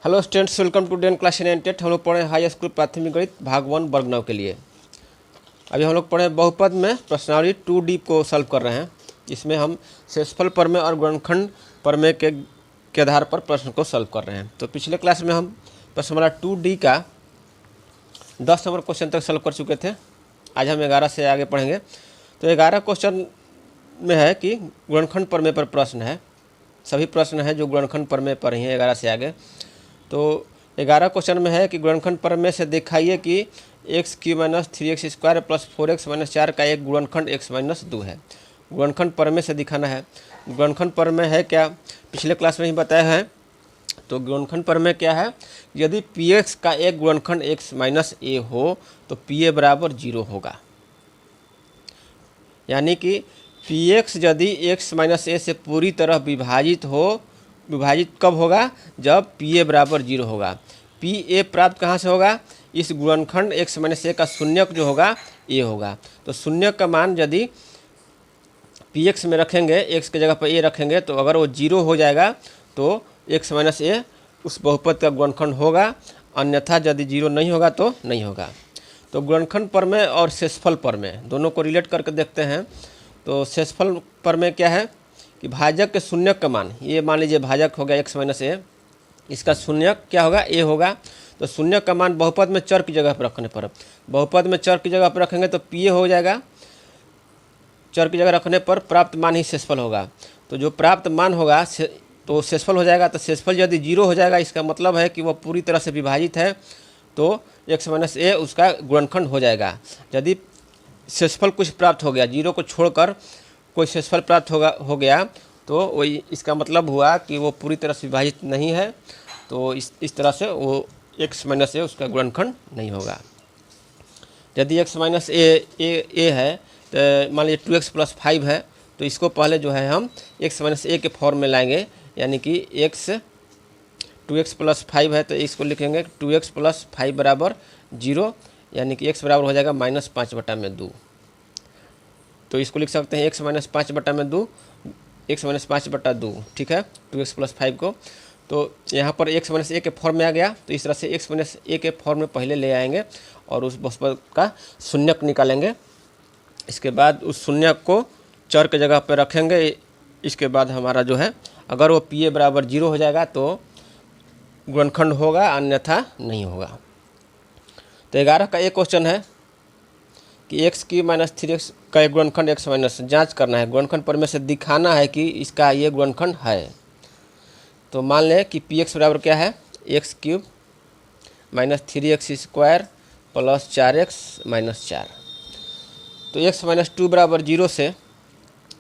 Hello students, welcome to den class 98। हम लोग पढ़े हाई स्कूल प्राथमिक गणित भाग 1 वर्ग 9 के लिए। अभी हम लोग पढ़े बहुपद में प्रश्नावली 2D को सॉल्व कर रहे हैं। इसमें हम शेषफल प्रमेय और गुणनखंड प्रमेय के आधार पर प्रश्न को सॉल्व कर रहे हैं। तो पिछले क्लास में हम प्रश्नमाला 2D का 10 नंबर क्वेश्चन तक सॉल्व कर चुके थे। आज हम 11 से आगे पढ़ेंगे। तो 11 क्वेश्चन में है कि गुणनखंड प्रमेय पर प्रश्न है। सभी प्रश्न हैं जो गुणनखंड प्रमेय पर ही हैं 11 से आगे। तो 11 क्वेश्चन में है कि गुणनखंड प्रमेय से दिखाइए कि x Q minus 3x square plus 4x minus 4 का एक गुणनखंड x माइनस 2 है। गुणनखंड प्रमेय से दिखाना है। गुणनखंड प्रमेय है क्या, पिछले क्लास में ही बताया है। तो गुणनखंड प्रमेय क्या है, यदि px का एक गुणनखंड x माइनस a हो तो pa बराबर 0 होगा। यानी कि px यदि x माइनस a से पूरी तरह विभाजित हो, विभाजित कब होगा, जब pa बराबर 0 होगा। pa प्राप्त कहाँ से होगा, इस गुणनखंड x माइनस a का शून्यक जो होगा a होगा। तो शून्यक का मान यदि px में रखेंगे, x के जगह पर a रखेंगे, तो अगर वो 0 हो जाएगा तो x माइनस a उस बहुपद का गुणनखंड होगा, अन्यथा यदि 0 नहीं होगा तो नहीं होगा। तो गुणनखंड प्रमेय और शेषफल प्रमेय दोनों को रिलेट करके देखते हैं। तो शेषफल प्रमेय क्या है कि भाजक के शून्यक का मान, ये मान लीजिए भाजक हो गया x माइनस a, इसका शून्यक क्या होगा, a होगा। तो शून्यक का मान बहुपद में चर की जगह पर रखने पर, बहुपद में चर की जगह पर रखेंगे तो pa हो जाएगा। चर की जगह रखने पर प्राप्त मान ही शेषफल होगा। तो जो प्राप्त मान होगा तो शेषफल हो जाएगा। तो शेषफल यदि 0 हो जाएगा, इसका मतलब है कि वह पूरी तरह से विभाजित है, तो x माइनस a उसका गुणनखंड हो जाएगा। यदि शेषफल कुछ प्राप्त हो गया, 0 को छोड़कर कोई शेषफल प्राप्त हो गया, तो वही इसका मतलब हुआ कि वो पूरी तरह से विभाजित नहीं है। तो इस तरह से वो x माइनस a उसका गुणनखंड नहीं होगा। यदि x माइनस a है तो मान लीजिए 2x प्लस 5 है, तो इसको पहले जो है हम x माइनस a के फॉर्म में लाएंगे। यानी कि 2x प्लस 5 है तो इसको लिखेंगे 2x प्लस 5 बराबर 0, यानी कि x बराबर हो जाएगा -5/2। तो इसको लिख सकते हैं x माइनस 5/2, x माइनस 5/2, ठीक है, 2x प्लस 5 को। तो यहाँ पर x माइनस a के फॉर्म में आ गया। तो इस तरह से x माइनस a के फॉर्म में पहले ले आएंगे और उस बहुपद का शून्यक निकालेंगे। इसके बाद उस शून्यक को चर के जगह पर रखेंगे। इसके बाद हमारा जो है, अगर वो pa बराबर 0 हो जाएगा तो गुणनखंड होगा, अन्यथा नहीं होगा। तो 11 का एक क्वेश्चन है कि एक्स क्यू माइनस 3x का एक गुणनखंड x माइनस, जाँच करना है। गुणनखंड प्रमेय से दिखाना है कि इसका ये गुणनखंड है। तो मान लें कि px बराबर क्या है, x cube minus 3x square plus 4x minus 4। तो x माइनस 2 बराबर 0 से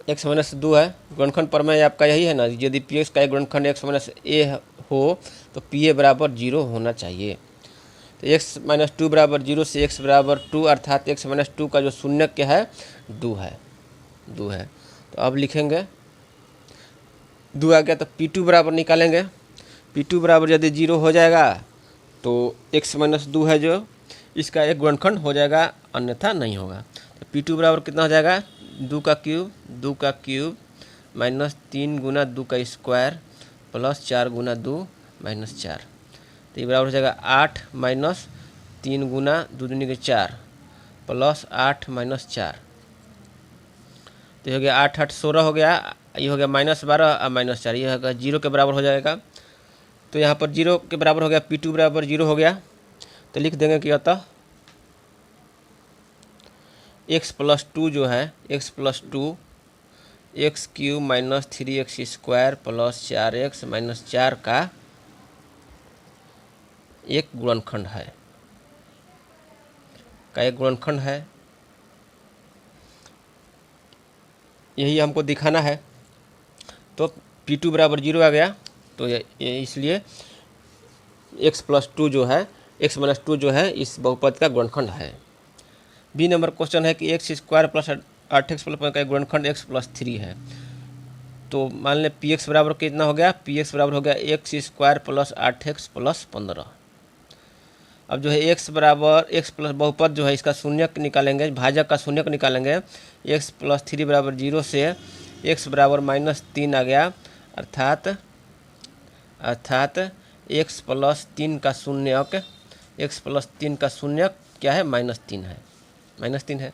x माइनस 2 है। गुणनखंड प्रमेय आपका यही है ना, यदि px का एक गुणनखंड x माइनस a हो तो pa बराबर 0 होना चाहिए। तो x माइनस 2 बराबर 0 से x बराबर 2, अर्थात x माइनस 2 का जो शून्यक क्या है, 2 है। तो अब लिखेंगे 2 आ गया तो p2 बराबर निकालेंगे। p2 बराबर यदि 0 हो जाएगा तो x माइनस 2 है जो, इसका एक गुणनखंड हो जाएगा, अन्यथा नहीं होगा। तो p2 बराबर कितना हो जाएगा, 2 का क्यूब माइनस 3 गुना 2 का स्क्वायर प्लस 4 गुना 2 माइनस 4। तो ये बराबर हो जाएगा 8 माइनस 3 गुना 2 दूनी के 4 प्लस 8 माइनस 4। तो ये हो गया 8 8 16 हो गया, ये हो गया -12 और माइनस 4, ये होगा 0 के बराबर हो जाएगा। तो यहाँ पर 0 के बराबर हो गया, p2 बराबर 0 हो गया। तो लिख देंगे कि अतः x प्लस 2 जो है, x plus 2 x cube minus 3x square plus 4x minus 4 का एक गुणनखंड है, यही हमको दिखाना है। तो p2 बराबर 0 आ गया, तो ये इसलिए x प्लस 2 जो है, x माइनस 2 जो है इस बहुपद का गुणनखंड है। बी नंबर क्वेश्चन है कि x square plus 8x plus 5 का गुणनखंड x प्लस 3 है। तो मान लें px बराबर कितना हो गया, px बराबर हो गया x square plus 8x plus 15। अब जो है x बराबर x प्लस बहुपद जो है इसका शून्यक निकालेंगे, भाजक का शून्यक निकालेंगे। x प्लस 3 बराबर 0 से x बराबर -3 आ गया, अर्थात एक्स प्लस 3 का शून्यक, एक्स प्लस 3 का शून्यक क्या है, -3 है, -3 है।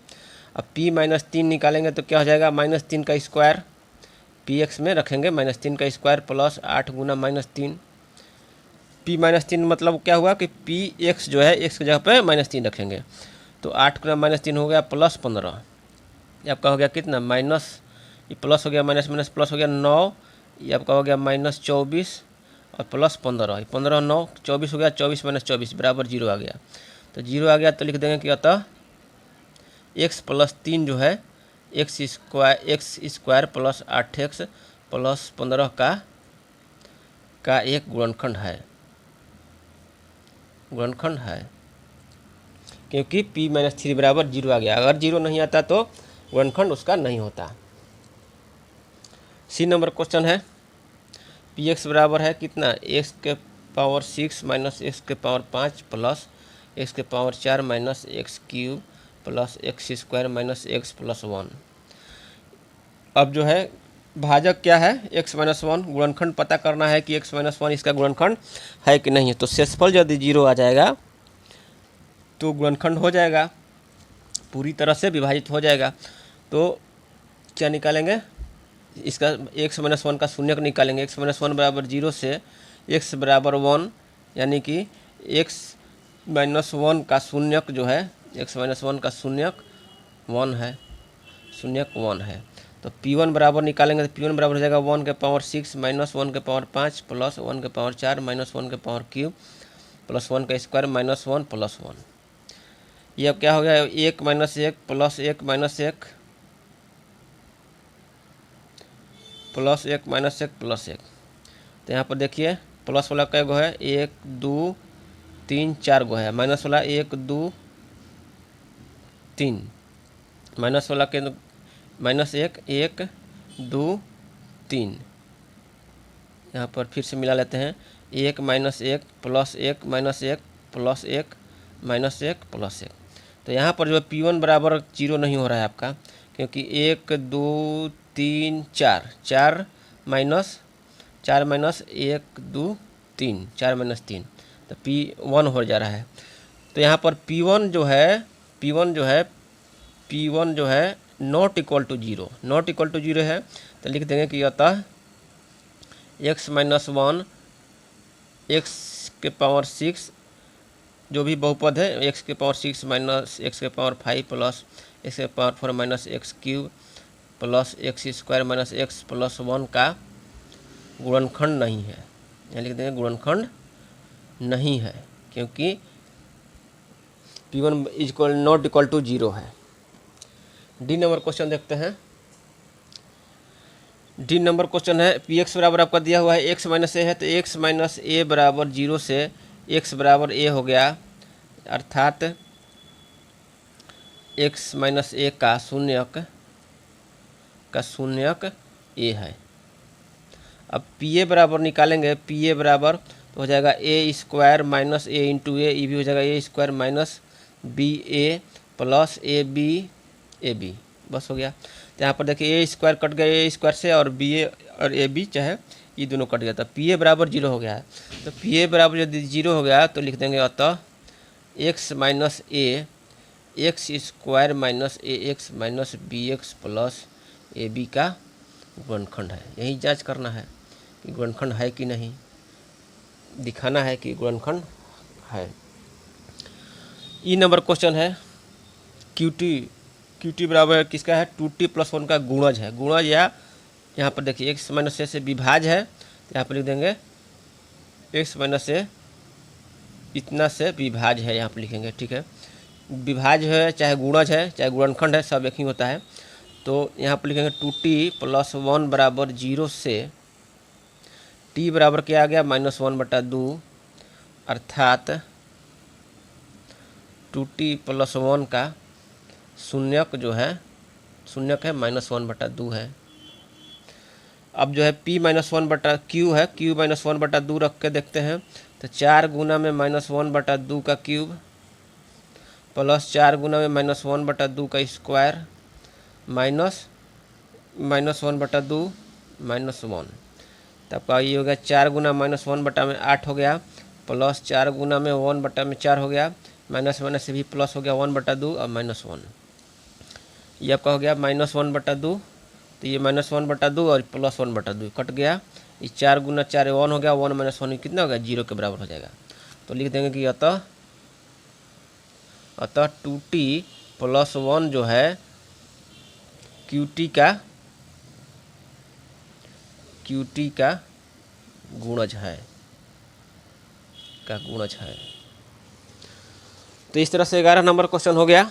अब p -3 निकालेंगे तो क्या हो जाएगा, -3 का स्क्वायर, पी एक्स में रखेंगे -3 का स्क्वायर प्लस 8 गुना -3, p -3 मतलब क्या हुआ कि पी एक्स जो है एक्स की जगह पे -3 रखेंगे, तो 8 गुना -3 हो गया +15, ये आपका हो गया कितना माइनस, ये प्लस हो गया माइनस माइनस प्लस हो गया 9, ये आपका हो गया -24 और +15, 15 9 24 हो गया, 24 - 24 बराबर 0 आ गया। तो 0 आ गया तो लिख देंगे कि अतः x + 3 जो है x square plus 8x plus 15 का एक गुणनखंड है, गुणनखंड है, क्योंकि p - 3 बराबर 0 आ गया। अगर 0 नहीं आता तो गुणनखंड उसका नहीं होता। सी नंबर क्वेश्चन है, पी एक्स बराबर है कितना, एक्स के पावर 6 माइनस एक्स के पावर 5 प्लस एक्स के power 4 minus x cube plus x square minus x plus 1। अब जो है भाजक क्या है, x - 1, गुणनखंड पता करना है कि x - 1 इसका गुणनखंड है कि नहीं है। तो शेषफल यदि 0 आ जाएगा तो गुणनखंड हो जाएगा, पूरी तरह से विभाजित हो जाएगा। तो क्या निकालेंगे, इसका x - 1 का शून्यक निकालेंगे। x - 1 बराबर 0 से x बराबर 1, यानी कि x - 1 का शून्यक जो है, x - 1 का शून्यक 1 है, शून्यक 1 है। तो p1 बराबर निकालेंगे तो p1 बराबर हो जाएगा 1 के पावर 6 माइनस 1 के पावर 5 प्लस 1 के पावर 4 माइनस 1 के पावर क्यूब प्लस 1 का स्क्वायर माइनस 1 प्लस 1। ये अब क्या हो गया, 1 - 1 प्लस 1 - 1 प्लस 1 - 1 प्लस 1। तो यहाँ पर देखिए प्लस वाला कै गो है, 1 2 3 4 गो है, माइनस वाला 1 2 3, माइनस वाला के -1 1 2 3। यहाँ पर फिर से मिला लेते हैं, 1 - 1 प्लस 1 - 1 प्लस 1 -1 प्लस 1। तो यहाँ पर जो p1 बराबर 0 नहीं हो रहा है आपका, क्योंकि 1 2 3 4 4 माइनस 1 2 3 4 - 3, तो p1 हो जा रहा है। तो यहाँ पर p1 जो है not equal to 0, not equal to 0 है, तो लिख देंगे कि अतः x - 1 x के पावर 6 जो भी बहुपद है, x के पावर 6 माइनस x के पावर 5 प्लस x के power 4 minus x cube plus x square minus x plus 1 का गुणनखंड नहीं है। यहाँ लिख देंगे गुणनखंड नहीं है, क्योंकि p1 नॉट इक्वल टू 0 है। डी नंबर क्वेश्चन देखते हैं। डी नंबर क्वेश्चन है, पी एक्स बराबर आपका दिया हुआ है x - a है, तो x - a बराबर 0 से x बराबर a हो गया, अर्थात x - a का शून्यक a है। अब पी ए बराबर निकालेंगे, पी ए बराबर तो हो जाएगा a square minus a into A, ये भी हो जाएगा a square minus B A plus A B, बस हो गया। तो यहाँ पर देखिए a स्क्वायर कट गया a स्क्वायर से, और बी ए और ए बी चाहे ये दोनों कट गया, तो पी ए बराबर 0 हो गया है। तो पी ए बराबर यदि 0 हो गया तो लिख देंगे अतः x - a X square minus A X minus B X plus A B का गुणनखंड है। यही जांच करना है कि गुणनखंड है कि नहीं, दिखाना है कि गुणनखंड है। ई नंबर क्वेश्चन है, क्यूटी बराबर किसका है, 2t + 1 का गुणज है। गुणज या यहाँ पर देखिए x - a से विभाज है, तो यहाँ पर लिख देंगे x - a इतना से विभाज है, यहाँ पर लिखेंगे, ठीक है। विभाज है चाहे गुणज है चाहे गुणनखंड है, सब एक ही होता है। तो यहाँ पर लिखेंगे 2t + 1 बराबर 0 से t बराबर क्या आ गया -1/2, अर्थात 2t + 1 का शून्यक जो है, शून्यक है -1/2 है। अब जो है p - 1/q है, q - 1/2 रख के देखते हैं, तो 4 गुना में -1/2 का क्यूब प्लस 4 गुना में -1/2 का स्क्वायर माइनस -1/2 -1। तो आपका ये हो गया 4 गुना -1/8 हो गया, प्लस 4 गुना में 1/4 हो गया, माइनस माइनस से भी प्लस हो गया 1/2 और -1। ये आपका हो गया -1/2, तो ये -1/2 और +1/2 कट गया। ये 4 गुना 4 1 हो गया, 1 - 1 कितना हो गया, 0 के बराबर हो जाएगा। तो लिख देंगे कि अतः 2t + 1 जो है QT का गुणज है, तो इस तरह से 11 नंबर क्वेश्चन हो गया।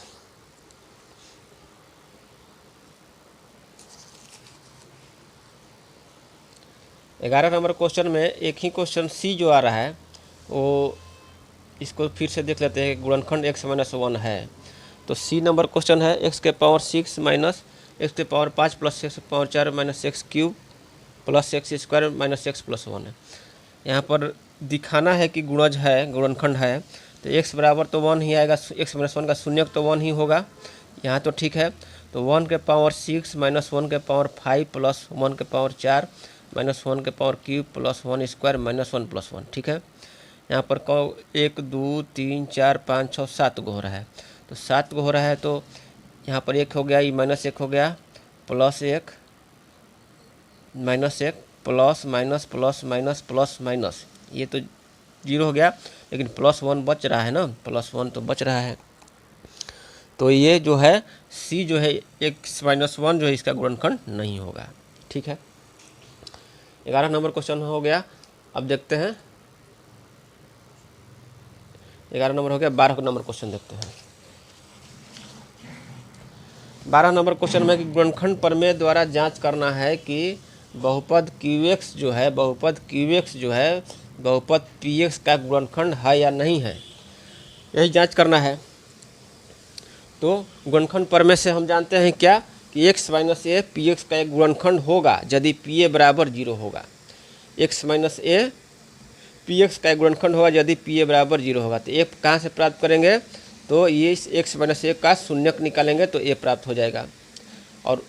ग्यारह नंबर क्वेश्चन में एक ही क्वेश्चन सी जो आ रहा है वो इसको फिर से देख लेते हैं। गुणनखंड x - 1 है, तो सी नंबर क्वेश्चन है x के पावर 6 माइनस x के पावर 5 प्लस x के power 4 minus x cube plus x square minus x + 1 है। यहाँ पर दिखाना है कि गुणज है, गुणनखंड है, तो x बराबर तो 1 ही आएगा, x - 1 का शून्यक तो 1 ही होगा, यहाँ तो ठीक है। तो 1 के पावर 6 माइनस 1 के पावर 5 प्लस 1 के पावर 4 माइनस 1 के power cube plus 1 square minus 1 + 1, ठीक है। यहाँ पर 1 2 3 4 5 6 7 गो हो रहा है, तो 7 गो हो रहा है, तो यहाँ पर 1 हो गया, ये -1 हो गया, +1 -1 plus minus plus minus plus minus, ये तो 0 हो गया, लेकिन +1 बच रहा है ना, +1 तो बच रहा है। तो ये जो है सी जो है x - 1 जो है इसका गुणनखंड नहीं होगा, ठीक है। 11 नंबर क्वेश्चन हो गया। अब देखते हैं 11 नंबर हो गया, 12 नंबर क्वेश्चन देखते हैं। 12 नंबर क्वेश्चन में कि गुणनखंड प्रमेय द्वारा जांच करना है कि बहुपद QX जो है बहुपद PX का गुणनखंड है या नहीं है, यही जांच करना है। तो गुणनखंड प्रमेय से हम जानते हैं क्या कि x - a PX का एक गुणनखंड होगा यदि PA बराबर 0 होगा। x - a PX का एक गुणनखंड होगा यदि PA बराबर 0 होगा। तो a कहाँ से प्राप्त करेंगे, तो ये x - a का शून्यक निकालेंगे तो a प्राप्त हो जाएगा, और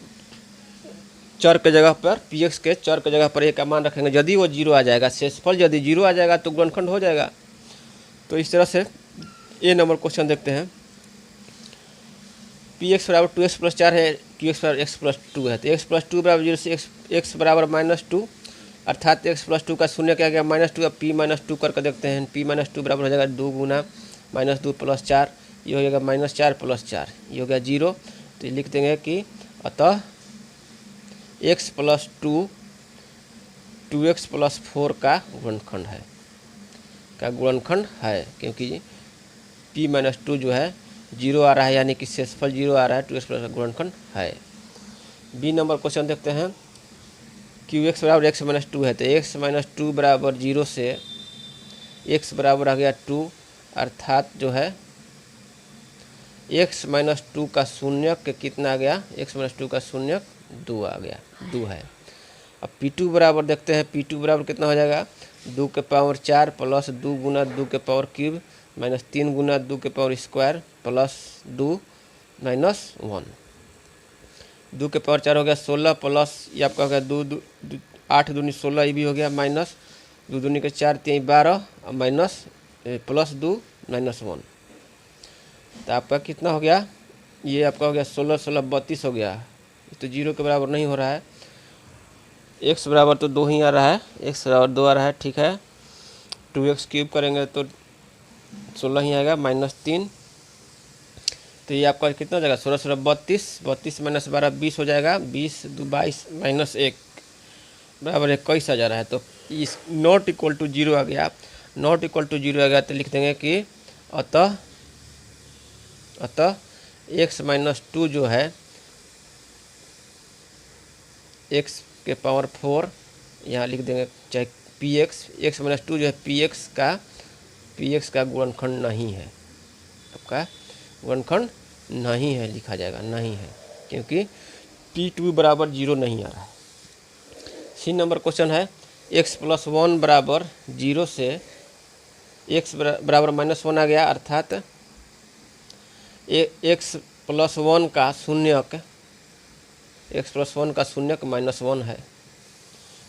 चर के जगह पर PX के चर के जगह पर a का मान रखेंगे, यदि वो 0 आ जाएगा, शेषफल यदि 0 आ जाएगा तो गुणनखंड हो जाएगा। तो इस तरह से ए नंबर क्वेश्चन देखते हैं। PX बराबर 2x + 4 है, QX बराबर x + 2 है, तो x + 2 बराबर 0 से x बराबर -2, अर्थात x + 2 का शून्य क्या गया -2। अब p - 2 करके देखते हैं, p - 2 बराबर हो जाएगा 2 गुना -2 + 4, ये हो जाएगा -4 + 4, ये हो गया 0। तो लिख देंगे कि अतः x + 2 2x + 4 का गुणनखंड है, क्योंकि p - 2 जो है 0 आ रहा है, यानी कि शेषफल 0 आ रहा है, 2x + गुणनखंड है। बी नंबर क्वेश्चन देखते हैं। QX बराबर x - 2 है, तो x - 2 बराबर 0 से x बराबर आ गया 2, अर्थात जो है x - 2 का शून्यक कितना आ गया, x - 2 का शून्यक 2 आ गया, 2 है। अब P2 बराबर देखते हैं, P2 बराबर कितना हो जाएगा, 2 के पावर 4 प्लस 2 गुना 2 के पावर क्यूब माइनस 3 गुना 2 के पावर स्क्वायर प्लस 2 - 1। 2 के पावर 4 हो गया 16 प्लस ये आपका हो गया 8 दूनी 16, ये भी हो गया माइनस 2 दूनी के 4 3 12 माइनस प्लस 2 - 1। तो आपका कितना हो गया, ये आपका हो गया 16 16 32 हो गया, तो 0 के बराबर नहीं हो रहा है। x बराबर तो 2 ही आ रहा है, x बराबर 2 आ रहा है, ठीक है। 2x क्यूब करेंगे तो 16 ही आएगा -3, तो ये आपका कितना हो जाएगा 16 16 32, 32 - 12 20 हो जाएगा, 20 2 22 -1 बराबर 21 आ जा रहा है। तो इस नॉट इक्वल टू 0 आ गया, नॉट इक्वल टू 0 आ गया, तो लिख देंगे कि अतः x - 2 जो है x के पावर 4, यहाँ लिख देंगे, चाहे x - 2 जो है PX का गुणनखंड नहीं है, आपका गुणनखंड नहीं है, लिखा जाएगा नहीं है, क्योंकि P2 बराबर 0 नहीं आ रहा है। सी नंबर क्वेश्चन है, x + 1 बराबर 0 से x बराबर -1 आ गया, अर्थात x + 1 का शून्यक -1 है।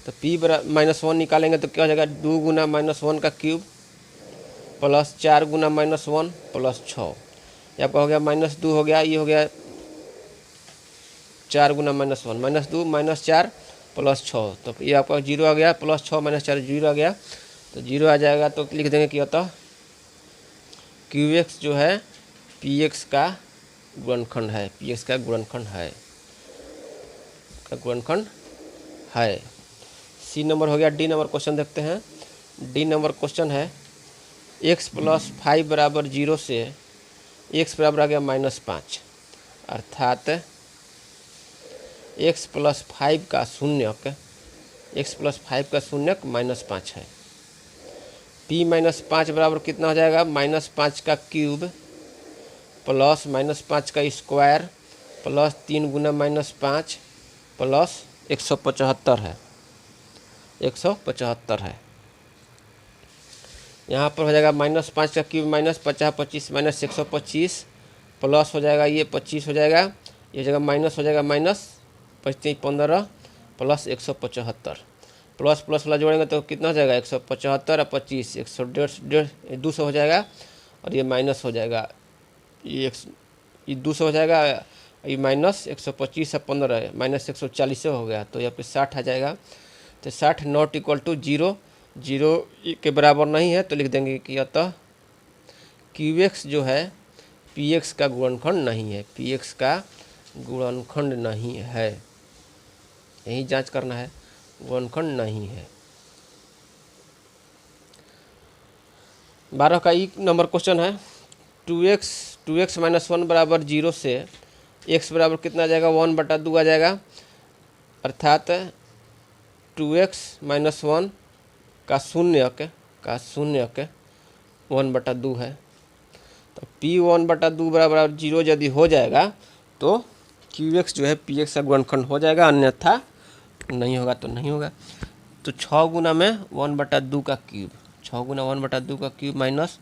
तो p माइनस वन निकालेंगे तो क्या हो जाएगा, 2 गुना -1 का क्यूब प्लस 4 गुना -1 प्लस 6, ये आपका हो गया -2 हो गया, ये हो गया 4 गुना -1 -2 -4 प्लस 6, तो ये आपका 0 आ गया, प्लस 6 -4 0 आ गया, तो 0 आ जाएगा। तो लिख देंगे कि अतः QX जो है PX का गुणनखंड है, PX का गुणनखंड है, सी नंबर हो गया। डी नंबर क्वेश्चन देखते हैं। डी नंबर क्वेश्चन है x + 5 बराबर 0 से x बराबर आ गया -5, अर्थात x + 5 का शून्यक -5 है। p -5 बराबर कितना हो जाएगा, -5 का क्यूब प्लस -5 का स्क्वायर प्लस 3 गुना -5 प्लस 175 है, 175 है। यहाँ पर हो जाएगा -5 का क्यूब -50 25 -125 प्लस हो जाएगा, ये 25 हो जाएगा, ये जगह माइनस हो जाएगा, -15 प्लस 175, प्लस प्लस वाला जोड़ेंगे तो कितना हो जाएगा, 175 और 25 200 हो जाएगा, और ये माइनस हो जाएगा, ये 200 हो जाएगा, ये -125 और 15 -140 हो गया, तो यहाँ पे 60 आ जाएगा। तो 60 नॉट इक्वल टू 0 के बराबर नहीं है, तो लिख देंगे कि अतः QX जो है PX का गुणनखंड नहीं है, PX का गुणनखंड नहीं है, यही जांच करना है, गुणनखंड नहीं है। 12 का ई नंबर क्वेश्चन है। 2x -1 बराबर 0 से x बराबर कितना आ जाएगा, 1/2 आ जाएगा, अर्थात 2x - 1 का शून्यक 1/2 है। तो p 1/2 बराबर 0 यदि हो जाएगा तो QX जो है PX का गुणनखंड हो जाएगा, अन्यथा नहीं होगा तो नहीं होगा। तो 6 गुना में 1/2 का क्यूब, 6 गुना 1/2 का क्यूब माइनस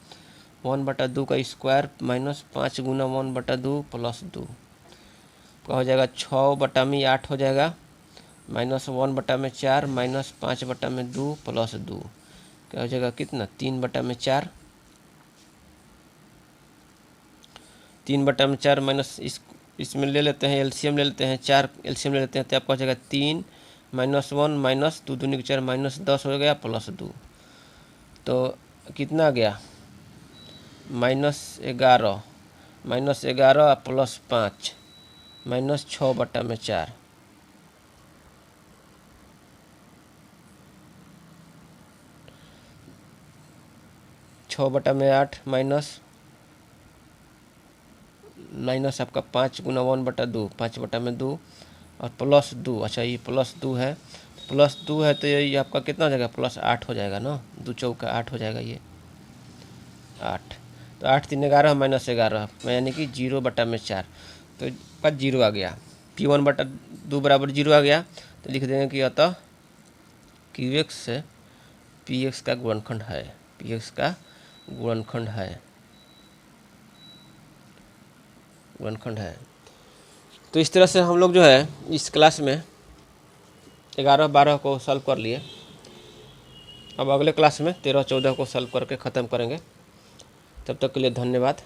1/2 का स्क्वायर माइनस 5 गुना 1/2 प्लस 2 का हो जाएगा, 6/8 हो जाएगा, -1/4 माइनस 5/2 प्लस 2 क्या हो जाएगा, कितना 3/4, 3/4 माइनस इसमें ले लेते हैं एलसीएम ले लेते हैं, 4 एलसीएम ले लेते हैं, तो आपका हो जाएगा 3 -1 माइनस 2 दूनी 4 -10 हो गया प्लस 2, तो कितना आ गया -11 प्लस 5 -6/4, 6/8 माइनस आपका 5 गुना 1/2 5/2 और प्लस 2, अच्छा ये प्लस 2 है, तो ये आपका कितना हो जाएगा, +8 हो जाएगा ना, 2 चौका 8 हो जाएगा, ये 8, तो 8 3 11 -11 यानी कि 0/4, तो आपका 0 आ गया, p 1/2 बराबर 0 आ गया, तो लिख देंगे कि अतः QX से PX का गुणनखंड है, PX का गुणनखंड है। तो इस तरह से हम लोग जो है इस क्लास में 11 12 को सॉल्व कर लिए। अब अगले क्लास में 13 14 को सॉल्व करके ख़त्म करेंगे। तब तक के लिए धन्यवाद।